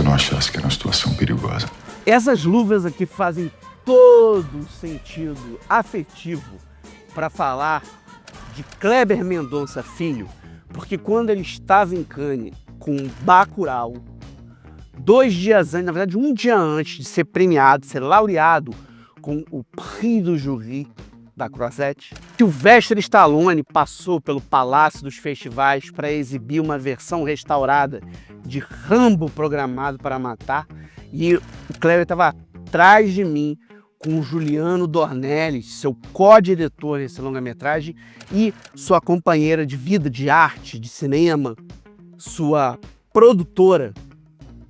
não achasse que era uma situação perigosa. Essas luvas aqui fazem todo o sentido afetivo para falar de Kleber Mendonça Filho, porque quando ele estava em Cannes com Bacurau, 2 dias antes, na verdade 1 dia antes de ser premiado, ser laureado com o Prix do Jury da Croisette, Sylvester Stallone passou pelo Palácio dos Festivais para exibir uma versão restaurada de Rambo Programado para Matar, e o Kleber estava atrás de mim com o Juliano Dornelles, seu co-diretor desse longa-metragem, e sua companheira de vida, de arte, de cinema, sua produtora,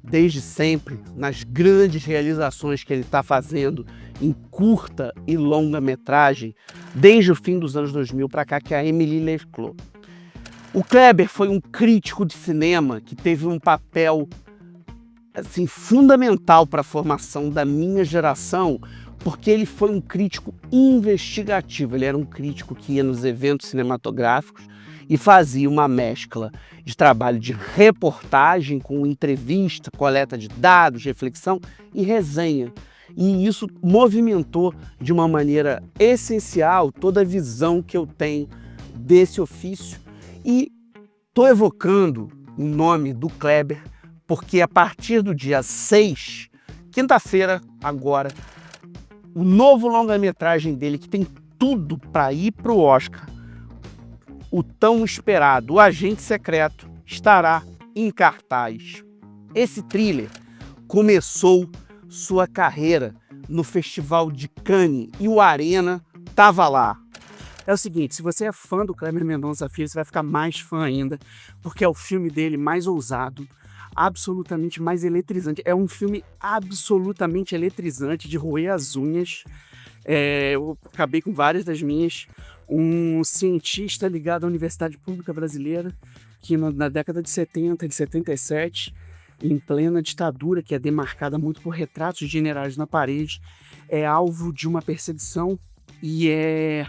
desde sempre, nas grandes realizações que ele está fazendo em curta e longa-metragem, desde o fim dos anos 2000 para cá, que é a Émilie Lesclos. O Kleber foi um crítico de cinema que teve um papel assim, fundamental para a formação da minha geração, porque ele foi um crítico investigativo. Ele era um crítico que ia nos eventos cinematográficos e fazia uma mescla de trabalho de reportagem com entrevista, coleta de dados, reflexão e resenha. E isso movimentou de uma maneira essencial toda a visão que eu tenho desse ofício. E estou evocando o nome do Kleber porque a partir do dia 6, quinta-feira agora, o novo longa-metragem dele, que tem tudo para ir para o Oscar, o tão esperado O Agente Secreto, estará em cartaz. Esse thriller começou sua carreira no Festival de Cannes e o Arena estava lá. É o seguinte, se você é fã do Kleber Mendonça Filho, você vai ficar mais fã ainda, porque é o filme dele mais ousado, absolutamente mais eletrizante. É um filme absolutamente eletrizante, de roer as unhas. Eu acabei com várias das minhas. Um cientista ligado à Universidade Pública Brasileira, que na década de 70, de 77, em plena ditadura, que é demarcada muito por retratos de generais na parede, é alvo de uma perseguição e é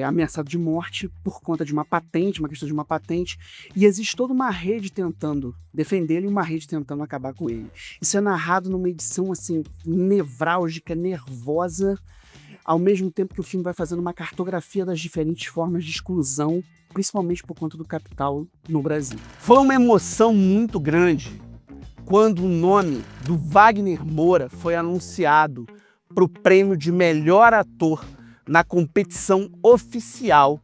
ameaçado de morte por conta de uma patente, uma questão de uma patente, e existe toda uma rede tentando defendê-lo e uma rede tentando acabar com ele. Isso é narrado numa edição assim nevrálgica, nervosa, ao mesmo tempo que o filme vai fazendo uma cartografia das diferentes formas de exclusão, principalmente por conta do capital no Brasil. Foi uma emoção muito grande quando o nome do Wagner Moura foi anunciado para o prêmio de melhor ator na competição oficial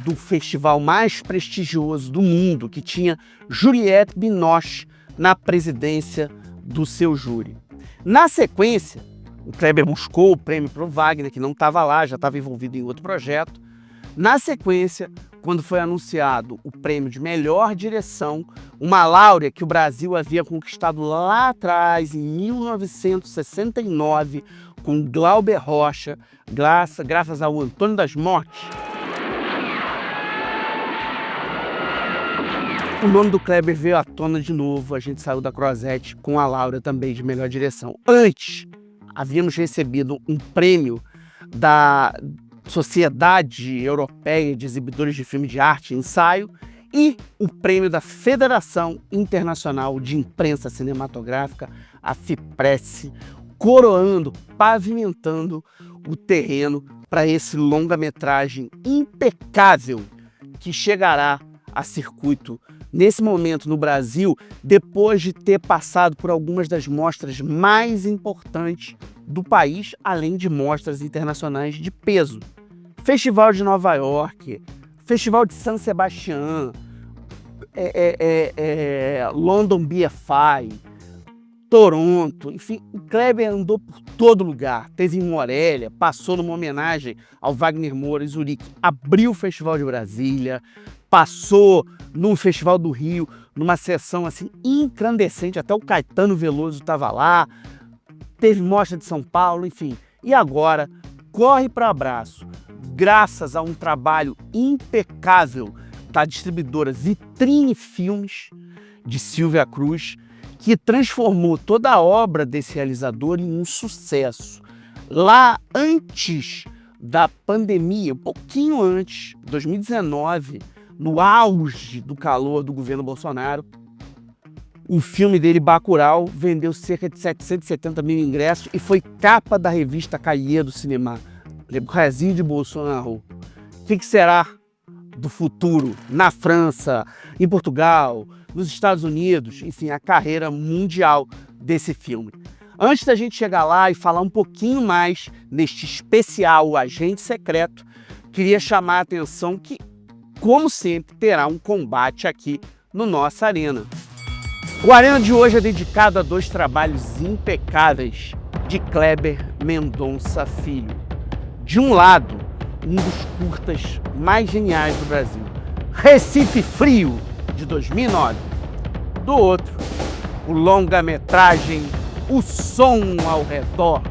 do festival mais prestigioso do mundo, que tinha Juliette Binoche na presidência do seu júri. Na sequência, o Kleber buscou o prêmio para o Wagner, que não estava lá, já estava envolvido em outro projeto. Na sequência, quando foi anunciado o prêmio de melhor direção, uma láurea que o Brasil havia conquistado lá atrás, em 1969, com Glauber Rocha, graças ao Antônio das Mortes. O nome do Kleber veio à tona de novo, a gente saiu da Croisette com a láurea também de melhor direção. Antes, havíamos recebido um prêmio da Sociedade Europeia de Exibidores de Filme de Arte e Ensaio e o prêmio da Federação Internacional de Imprensa Cinematográfica, a FIPRESS, coroando, pavimentando o terreno para esse longa-metragem impecável que chegará a circuito nesse momento no Brasil, depois de ter passado por algumas das mostras mais importantes do país, além de mostras internacionais de peso. Festival de Nova York, Festival de San Sebastián, London BFI, Toronto, enfim, o Kleber andou por todo lugar, teve em Morelia, passou numa homenagem ao Wagner Moura em Zurique, abriu o Festival de Brasília, passou no Festival do Rio, numa sessão assim incandescente, até o Caetano Veloso estava lá, teve mostra de São Paulo, enfim, e agora corre para abraço, graças a um trabalho impecável da distribuidora Vitrine Filmes, de Silvia Cruz, que transformou toda a obra desse realizador em um sucesso. Lá antes da pandemia, um pouquinho antes, 2019, no auge do calor do governo Bolsonaro, O filme dele, Bacurau, vendeu cerca de 770 mil ingressos e foi capa da revista Cahiers do Cinema, Le Brasil de Bolsonaro. O que será do futuro na França, em Portugal, nos Estados Unidos, enfim, a carreira mundial desse filme? Antes da gente chegar lá e falar um pouquinho mais neste especial O Agente Secreto, queria chamar a atenção que, como sempre, terá um combate aqui no nossa Arena. O Arena de hoje é dedicado a 2 trabalhos impecáveis de Kleber Mendonça Filho. De um lado, um dos curtas mais geniais do Brasil, Recife Frio, de 2009. Do outro, o longa-metragem O Som ao Redor,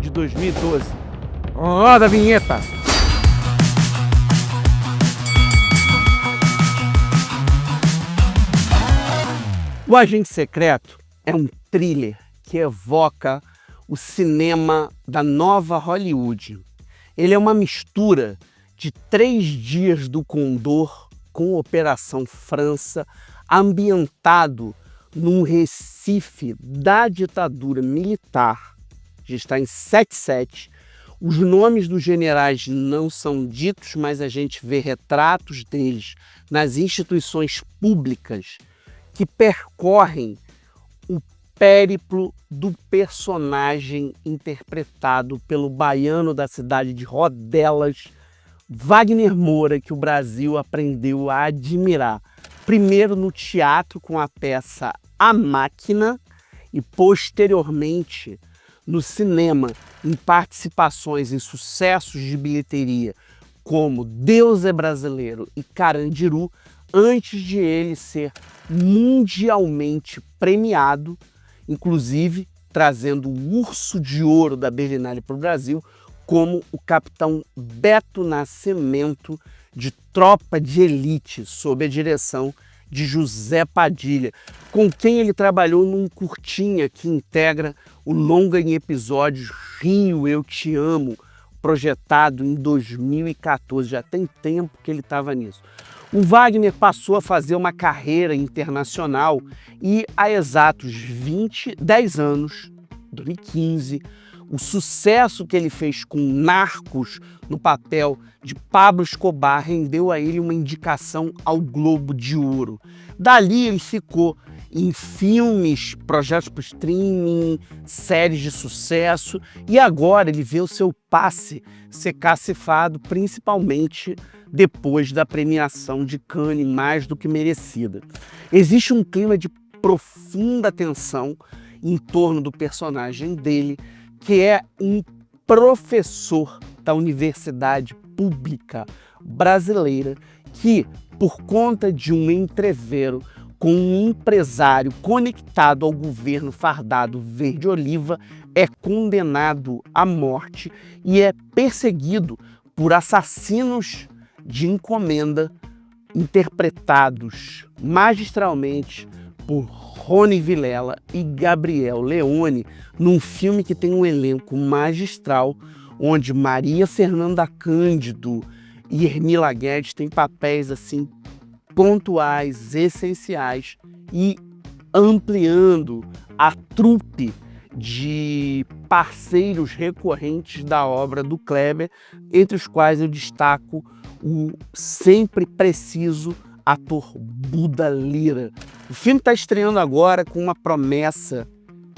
de 2012. Roda a vinheta! O Agente Secreto é um thriller que evoca o cinema da nova Hollywood. Ele é uma mistura de 3 Dias do Condor com Operação França, ambientado num Recife da ditadura militar. Já está em 77. Os nomes dos generais não são ditos, mas a gente vê retratos deles nas instituições públicas que percorrem o périplo do personagem interpretado pelo baiano da cidade de Rodelas, Wagner Moura, que o Brasil aprendeu a admirar. Primeiro no teatro com a peça A Máquina e posteriormente no cinema em participações em sucessos de bilheteria como Deus é Brasileiro e Carandiru, antes de ele ser mundialmente premiado, inclusive trazendo o Urso de Ouro da Berlinale para o Brasil, como o capitão Beto Nascimento de Tropa de Elite, sob a direção de José Padilha, com quem ele trabalhou num curtinha que integra o longa em episódios Rio, Eu Te Amo, projetado em 2014, já tem tempo que ele estava nisso. O Wagner passou a fazer uma carreira internacional e há exatos 10 anos, 2015, o sucesso que ele fez com Narcos no papel de Pablo Escobar rendeu a ele uma indicação ao Globo de Ouro. Dali ele ficou em filmes, projetos para streaming, séries de sucesso e agora ele vê o seu passe ser cacifado, principalmente depois da premiação de Cannes, mais do que merecida. Existe um clima de profunda tensão em torno do personagem dele, que é um professor da Universidade Pública Brasileira que, por conta de um entrevero com um empresário conectado ao governo fardado verde-oliva, é condenado à morte e é perseguido por assassinos de encomenda interpretados magistralmente por Rony Vilela e Gabriel Leone, num filme que tem um elenco magistral, onde Maria Fernanda Cândido e Hermila Guedes têm papéis assim pontuais, essenciais e ampliando a trupe de parceiros recorrentes da obra do Kleber, entre os quais eu destaco o sempre preciso ator Buda Lira. O filme está estreando agora com uma promessa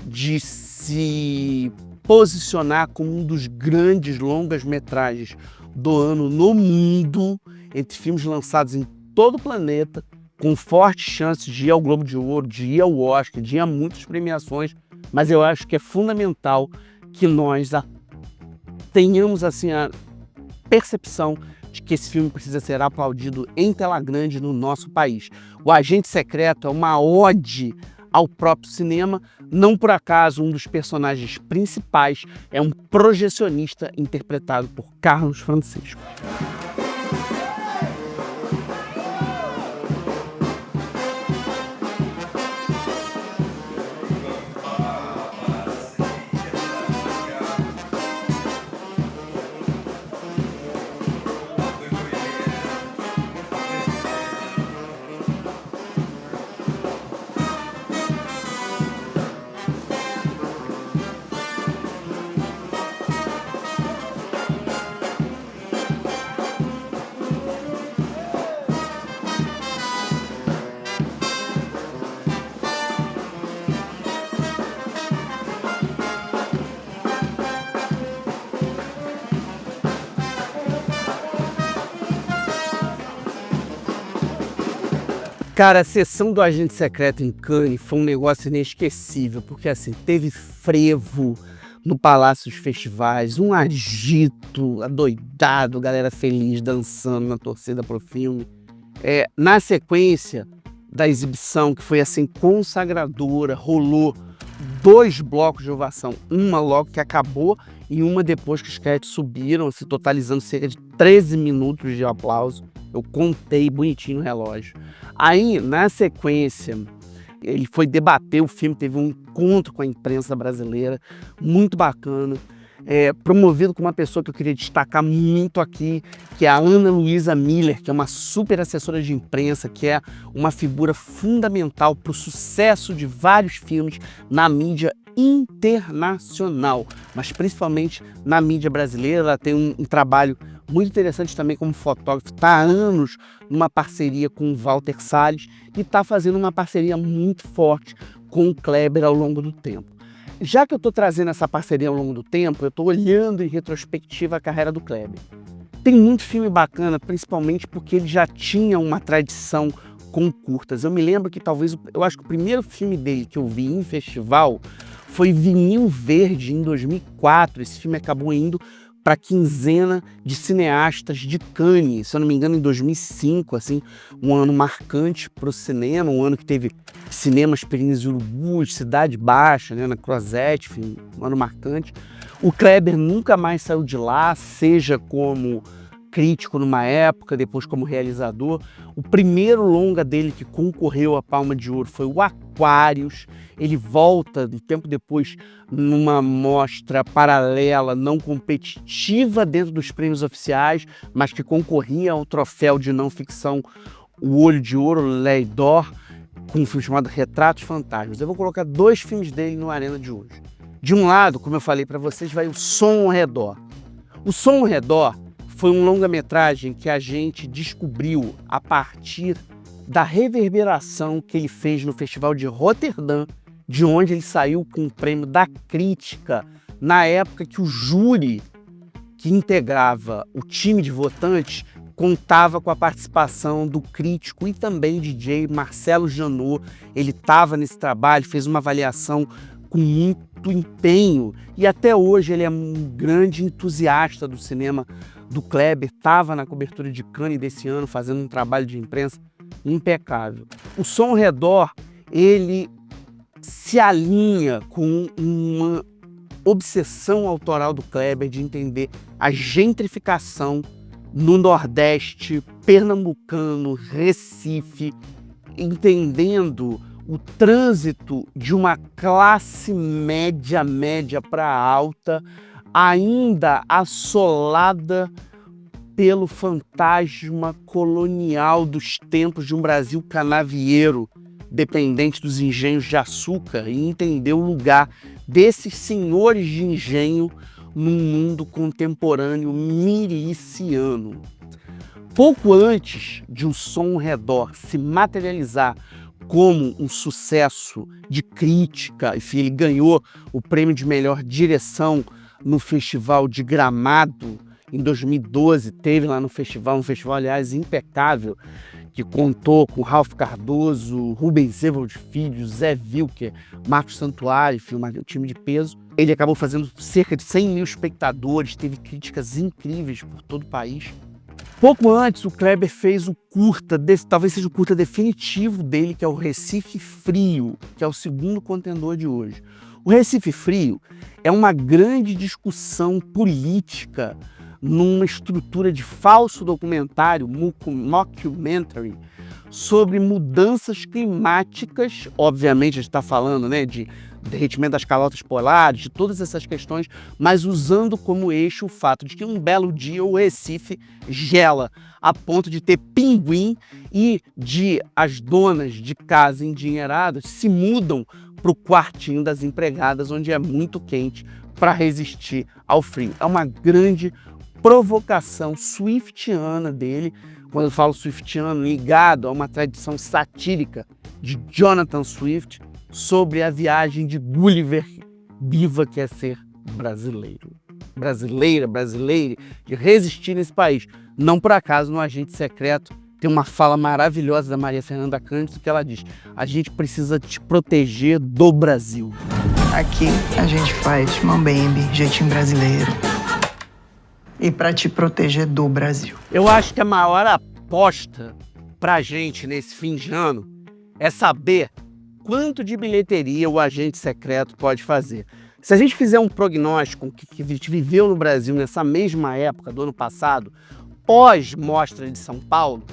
de se posicionar como um dos grandes longas-metragens do ano no mundo, entre filmes lançados em todo o planeta, com fortes chances de ir ao Globo de Ouro, de ir ao Oscar, de ir a muitas premiações, mas eu acho que é fundamental que nós tenhamos assim a percepção de que esse filme precisa ser aplaudido em tela grande no nosso país. O Agente Secreto é uma ode ao próprio cinema. Não por acaso, um dos personagens principais é um projecionista interpretado por Carlos Francisco. Cara, a sessão do Agente Secreto em Cannes foi um negócio inesquecível, porque assim, teve frevo no Palácio dos Festivais, um agito, adoidado, galera feliz, dançando na torcida pro filme. Na sequência da exibição, que foi assim, consagradora, rolou 2 blocos de ovação, uma logo que acabou e uma depois que os créditos subiram, assim, totalizando cerca de 13 minutos de aplauso. Eu contei bonitinho no relógio. Aí, na sequência, ele foi debater o filme, teve um encontro com a imprensa brasileira, muito bacana, promovido com uma pessoa que eu queria destacar muito aqui, que é a Ana Luísa Miller, que é uma super assessora de imprensa, que é uma figura fundamental para o sucesso de vários filmes na mídia internacional, mas principalmente na mídia brasileira. Ela tem um trabalho muito interessante também como fotógrafo, está há anos numa parceria com o Walter Salles e está fazendo uma parceria muito forte com o Kleber ao longo do tempo. Já que eu estou trazendo essa parceria ao longo do tempo, eu estou olhando em retrospectiva a carreira do Kleber. Tem muito filme bacana, principalmente porque ele já tinha uma tradição com curtas. Eu me lembro que eu acho que o primeiro filme dele que eu vi em festival foi Vinil Verde, em 2004. Esse filme acabou indo para a quinzena de cineastas de Cannes, se eu não me engano, em 2005, assim, um ano marcante para o cinema, um ano que teve Cinemas Peninos e Urubus, Cidade Baixa, né, na Crozette, enfim, um ano marcante. O Kleber nunca mais saiu de lá, seja como crítico numa época, depois como realizador. O primeiro longa dele que concorreu à Palma de Ouro foi o Aquários. Ele volta, um tempo depois, numa mostra paralela, não competitiva dentro dos prêmios oficiais, mas que concorria ao troféu de não ficção O Olho de Ouro, L'Œil d'Or, com um filme chamado Retratos Fantasmas. Eu vou colocar 2 filmes dele no Arena de hoje. De um lado, como eu falei para vocês, vai o Som ao Redor. O Som ao Redor foi um longa-metragem que a gente descobriu a partir da reverberação que ele fez no Festival de Roterdã, de onde ele saiu com o prêmio da crítica, na época que o júri que integrava o time de votantes contava com a participação do crítico e também DJ Marcelo Janot. Ele estava nesse trabalho, fez uma avaliação com muito empenho e até hoje ele é um grande entusiasta do cinema do Kleber, estava na cobertura de Cannes desse ano fazendo um trabalho de imprensa impecável. O Som ao Redor, ele se alinha com uma obsessão autoral do Kleber de entender a gentrificação no Nordeste pernambucano, Recife, entendendo o trânsito de uma classe média para alta, ainda assolada pelo fantasma colonial dos tempos de um Brasil canavieiro, dependente dos engenhos de açúcar, e entender o lugar desses senhores de engenho num mundo contemporâneo miliciano. Pouco antes de O Som ao Redor se materializar como um sucesso de crítica, enfim, ele ganhou o prêmio de melhor direção no Festival de Gramado em 2012, teve lá no festival, um festival, aliás, impecável, que contou com Ralph Cardoso, Rubens Evald Filho, Zé Wilker, Marcos Santuário, enfim, um time de peso. Ele acabou fazendo cerca de 100 mil espectadores, teve críticas incríveis por todo o país. Pouco antes, o Kleber fez o curta, talvez seja o curta definitivo dele, que é o Recife Frio, que é o segundo contendor de hoje. O Recife Frio é uma grande discussão política numa estrutura de falso documentário, mockumentary, sobre mudanças climáticas. Obviamente a gente está falando, né, de derretimento das calotas polares, de todas essas questões, mas usando como eixo o fato de que um belo dia o Recife gela a ponto de ter pinguim e de as donas de casa endinheiradas se mudam para o quartinho das empregadas, onde é muito quente, para resistir ao frio. É uma grande provocação swiftiana dele, quando eu falo swiftiano, ligado a uma tradição satírica de Jonathan Swift sobre a viagem de Gulliver, viva que é ser brasileiro. Brasileira, brasileiro, de resistir nesse país. Não por acaso no Agente Secreto tem uma fala maravilhosa da Maria Fernanda Cândido que ela diz: a gente precisa te proteger do Brasil. Aqui a gente faz mambembe, jeitinho brasileiro. E para te proteger do Brasil. Eu acho que a maior aposta pra gente nesse fim de ano é saber quanto de bilheteria o agente secreto pode fazer. Se a gente fizer um prognóstico que a gente viveu no Brasil nessa mesma época do ano passado, pós-Mostra de São Paulo,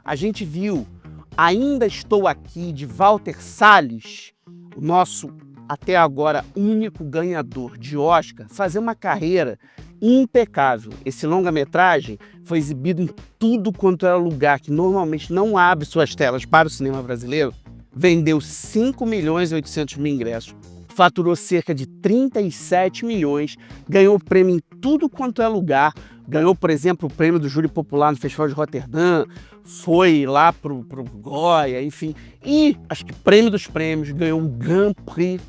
a gente viu Ainda Estou Aqui, de Walter Salles, o nosso até agora único ganhador de Oscar, fazer uma carreira impecável. Esse longa-metragem foi exibido em tudo quanto era lugar que normalmente não abre suas telas para o cinema brasileiro. Vendeu 5.800.000 ingressos, faturou cerca de 37 milhões, ganhou prêmio em tudo quanto é lugar. Ganhou, por exemplo, o prêmio do Júri Popular no Festival de Roterdã, foi lá pro Goya, enfim. E, acho que prêmio dos prêmios, ganhou um Grand Prix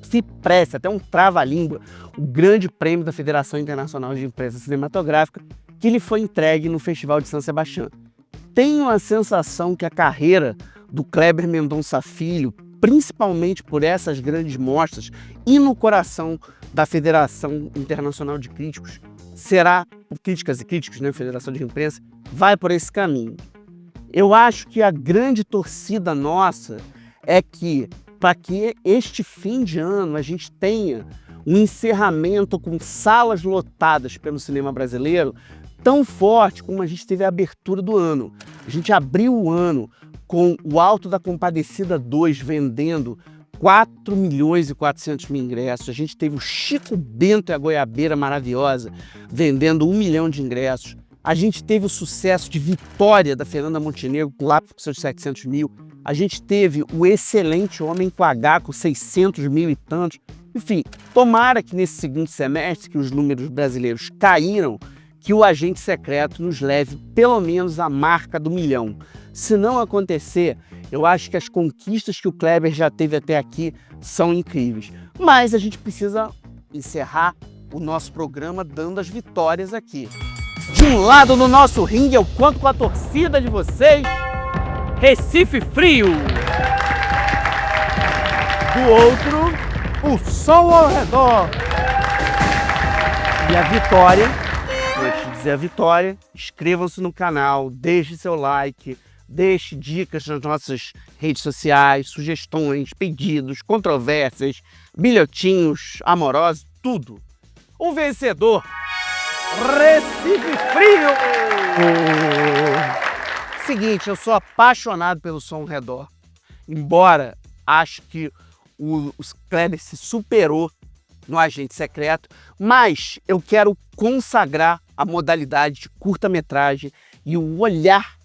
Cipresse, até um trava-língua, o grande prêmio da Federação Internacional de Imprensa Cinematográfica, que lhe foi entregue no Festival de San Sebastián. Tenho a sensação que a carreira do Kleber Mendonça Filho, principalmente por essas grandes mostras e no coração da Federação Internacional de Críticos, será, Críticas e Críticos, né, Federação de Imprensa, vai por esse caminho. Eu acho que a grande torcida nossa é que, para que este fim de ano a gente tenha um encerramento com salas lotadas pelo cinema brasileiro tão forte como a gente teve a abertura do ano. A gente abriu o ano com o Alto da Compadecida 2 vendendo 4.400.000 ingressos. A gente teve o Chico Bento e a Goiabeira Maravilhosa vendendo 1 milhão de ingressos. A gente teve o sucesso de Vitória, da Fernanda Montenegro, lá com seus 700 mil. A gente teve o Excelente Homem com H, com 600 mil e tantos. Enfim, tomara que nesse segundo semestre, que os números brasileiros caíram, que o agente secreto nos leve pelo menos à marca do 1 milhão. Se não acontecer, eu acho que as conquistas que o Kleber já teve até aqui são incríveis. Mas a gente precisa encerrar o nosso programa dando as vitórias aqui. De um lado no nosso ringue eu conto com a torcida de vocês, Recife Frio. Do outro, o som ao redor. E a vitória, antes de dizer a vitória, inscrevam-se no canal, deixe seu like, deixe dicas nas nossas redes sociais, sugestões, pedidos, controvérsias, bilhotinhos amorosos, tudo. O vencedor, Recife Frio! Seguinte, eu sou apaixonado pelo som ao redor. Embora acho que o Kleber se superou no Agente Secreto, mas eu quero consagrar a modalidade de curta-metragem e o olhar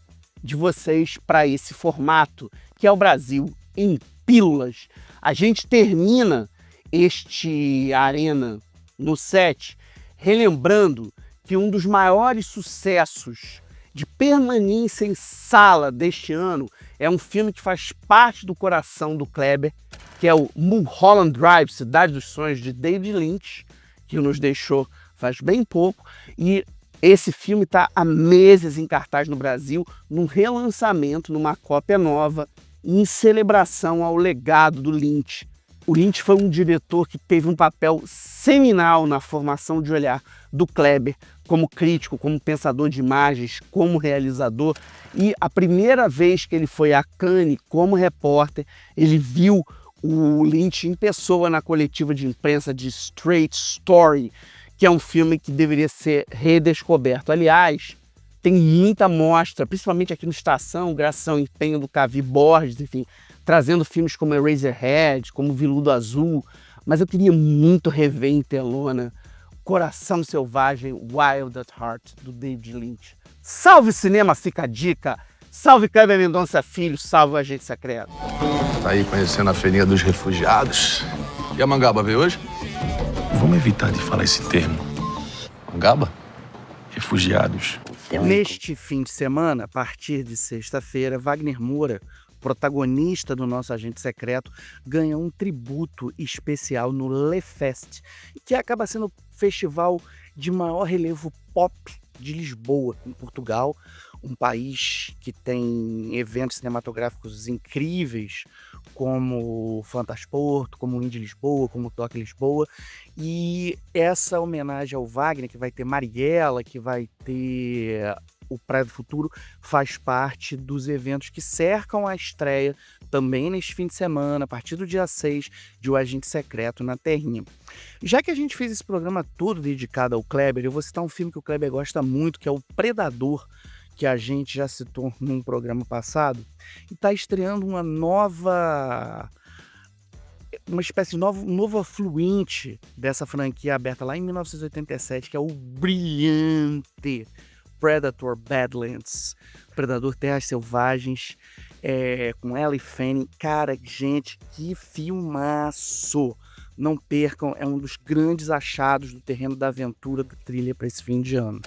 de vocês para esse formato, que é o Brasil em pílulas. A gente termina este Arena no set relembrando que um dos maiores sucessos de permanência em sala deste ano é um filme que faz parte do coração do Kleber, que é o Mulholland Drive, Cidade dos Sonhos, de David Lynch, que nos deixou faz bem pouco, e esse filme está há meses em cartaz no Brasil, num relançamento, numa cópia nova, em celebração ao legado do Lynch. O Lynch foi um diretor que teve um papel seminal na formação de olhar do Kleber como crítico, como pensador de imagens, como realizador. E a primeira vez que ele foi a Cannes como repórter, ele viu o Lynch em pessoa na coletiva de imprensa de Straight Story, que é um filme que deveria ser redescoberto. Aliás, tem muita mostra, principalmente aqui no Estação, graças ao empenho do Cavi Borges, enfim, trazendo filmes como Eraserhead, como Viludo Azul, mas eu queria muito rever em telona Coração Selvagem, Wild at Heart, do David Lynch. Salve cinema, fica a dica! Salve Kleber Mendonça Filho, salve o Agente Secreto! Tá aí conhecendo a feirinha dos refugiados. E a Mangaba veio hoje? Vamos evitar de falar esse termo. Mangaba? Refugiados. Neste fim de semana, a partir de sexta-feira, Wagner Moura, protagonista do nosso Agente Secreto, ganha um tributo especial no Le Fest, que acaba sendo o festival de maior relevo pop de Lisboa, em Portugal, um país que tem eventos cinematográficos incríveis, como o Fantasporto, como o Indy Lisboa, como o Toque Lisboa, e essa homenagem ao Wagner, que vai ter Marighella, que vai ter o Praia do Futuro, faz parte dos eventos que cercam a estreia também neste fim de semana, a partir do dia 6, de O Agente Secreto na Terrinha. Já que a gente fez esse programa todo dedicado ao Kleber, eu vou citar um filme que o Kleber gosta muito, que é o Predador, que a gente já citou num programa passado, e está estreando uma espécie de novo afluente dessa franquia aberta lá em 1987, que é o brilhante Predator Badlands, Predador Terras Selvagens, com Ellie Fanning. Cara, gente, que filmaço! Não percam, é um dos grandes achados do terreno da aventura do thriller para esse fim de ano.